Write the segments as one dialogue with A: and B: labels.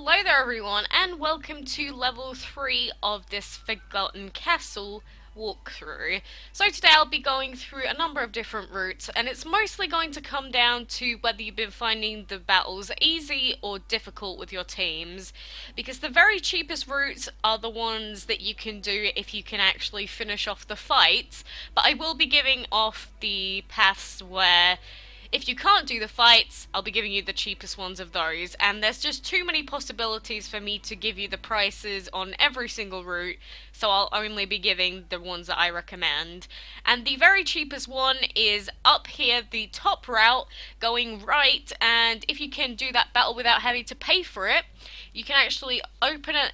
A: Hello there everyone and welcome to level 3 of this Forgotten Castle walkthrough. So today I'll be going through a number of different routes and it's mostly going to come down to whether you've been finding the battles easy or difficult with your teams, because the very cheapest routes are the ones that you can do if you can actually finish off the fights, but I will be giving off the paths where if you can't do the fights, I'll be giving you the cheapest ones of those, and there's just too many possibilities for me to give you the prices on every single route, so I'll only be giving the ones that I recommend. And the very cheapest one is up here, the top route, going right, and if you can do that battle without having to pay for it, you can actually open it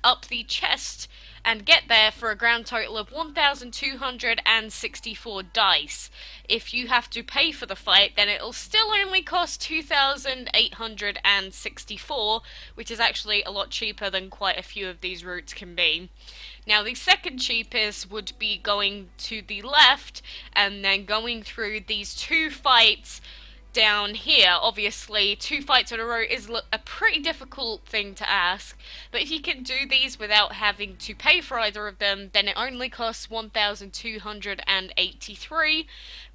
A: up the chest and get there for a grand total of 1,264 dice. If you have to pay for the fight, then it'll still only cost 2,864, which is actually a lot cheaper than quite a few of these routes can be. Now, the second cheapest would be going to the left and then going through these two fights down here. Obviously, two fights in a row is a pretty difficult thing to ask, but if you can do these without having to pay for either of them, then it only costs 1,283,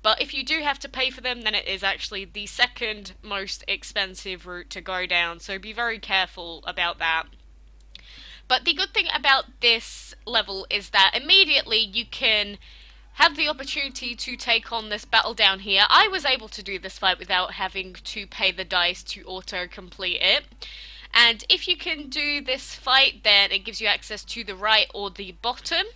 A: but if you do have to pay for them, then it is actually the second most expensive route to go down, so be very careful about that. But the good thing about this level is that immediately you can have the opportunity to take on this battle down here. I was able to do this fight without having to pay the dice to auto-complete it. And if you can do this fight, then it gives you access to the right or the bottom.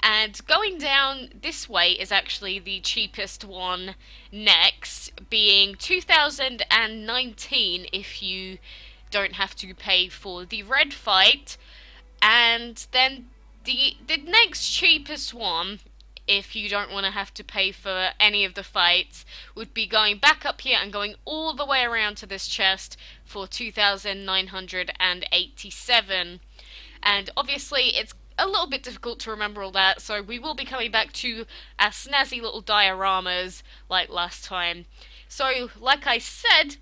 A: And going down this way is actually the cheapest one next, being 2019 if you don't have to pay for the red fight. And then the next cheapest one, if you don't want to have to pay for any of the fights, would be going back up here and going all the way around to this chest for 2,987. And obviously it's a little bit difficult to remember all that, so we will be coming back to our snazzy little dioramas like last time. So, like I said,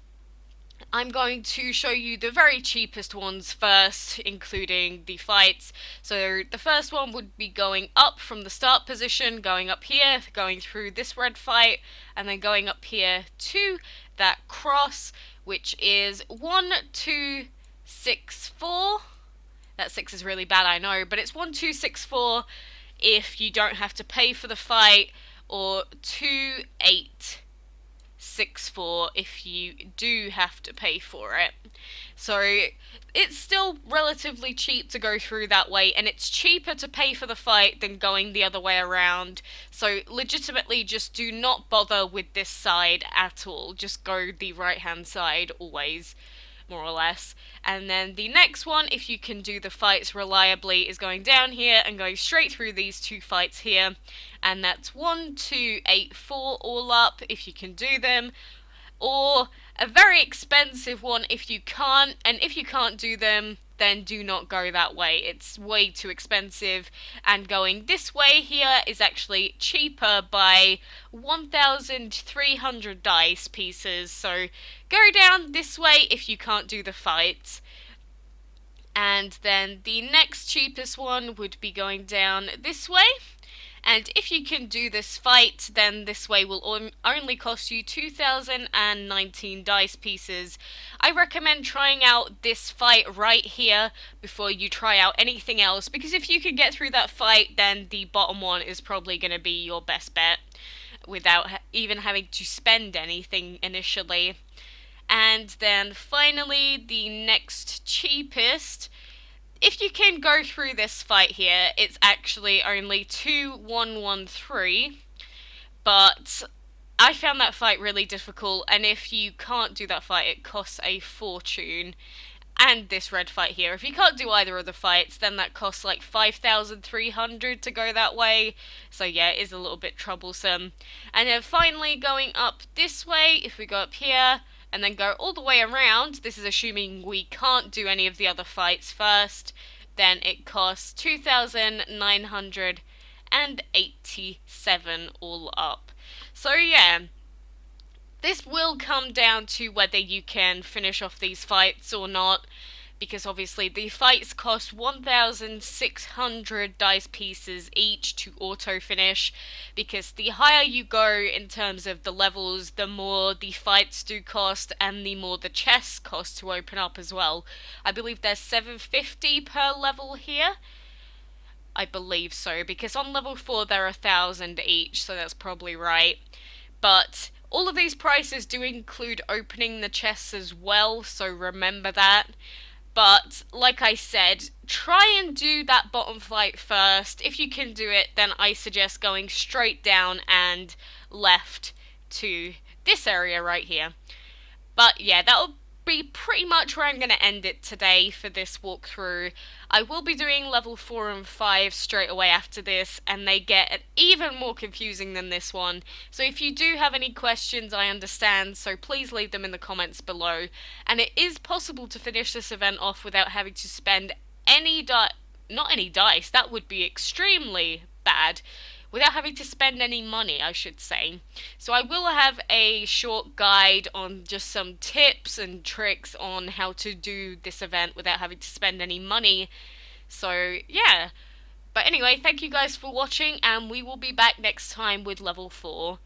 A: I'm going to show you the very cheapest ones first, including the fights. So the first one would be going up from the start position, going up here, going through this red fight, and then going up here to that cross, which is 1,264. That 6 is really bad, I know, but it's 1,264 if you don't have to pay for the fight, or 2,864 if you do have to pay for it. So it's still relatively cheap to go through that way, and it's cheaper to pay for the fight than going the other way around. So legitimately just do not bother with this side at all. Just go the right hand side always, more or less. And then the next one, if you can do the fights reliably, is going down here and going straight through these two fights here, and that's 1,284 all up if you can do them, or a very expensive one if you can't, and if you can't do them, then do not go that way. It's way too expensive, and going this way here is actually cheaper by 1,300 dice pieces, so go down this way if you can't do the fights. And then the next cheapest one would be going down this way. And if you can do this fight, then this way will only cost you 2,019 dice pieces. I recommend trying out this fight right here before you try out anything else, because if you can get through that fight, then the bottom one is probably going to be your best bet without even having to spend anything initially. And then finally, the next cheapest, if you can go through this fight here, it's actually only 2,113, but I found that fight really difficult, and if you can't do that fight, it costs a fortune. And this red fight here, if you can't do either of the fights, then that costs like 5,300 to go that way, so yeah, it is a little bit troublesome. And then finally going up this way, if we go up here and then go all the way around, this is assuming we can't do any of the other fights first, then it costs 2,987 all up. So yeah, this will come down to whether you can finish off these fights or not, because obviously the fights cost 1,600 dice pieces each to auto finish, because the higher you go in terms of the levels, the more the fights do cost and the more the chests cost to open up as well. I believe there's 750 per level here. I believe so, because on level 4 they're 1,000 each, so that's probably right. But all of these prices do include opening the chests as well, so remember that. But like I said, try and do that bottom fight first. If you can do it, then I suggest going straight down and left to this area right here. But yeah, that'll be pretty much where I'm going to end it today for this walkthrough. I will be doing level 4 and 5 straight away after this, and they get even more confusing than this one. So if you do have any questions, I understand, so please leave them in the comments below. And it is possible to finish this event off without having to spend not any dice, that would be extremely bad, without having to spend any money, I should say. So I will have a short guide on just some tips and tricks on how to do this event without having to spend any money. So yeah. But anyway, thank you guys for watching, and we will be back next time with level 4.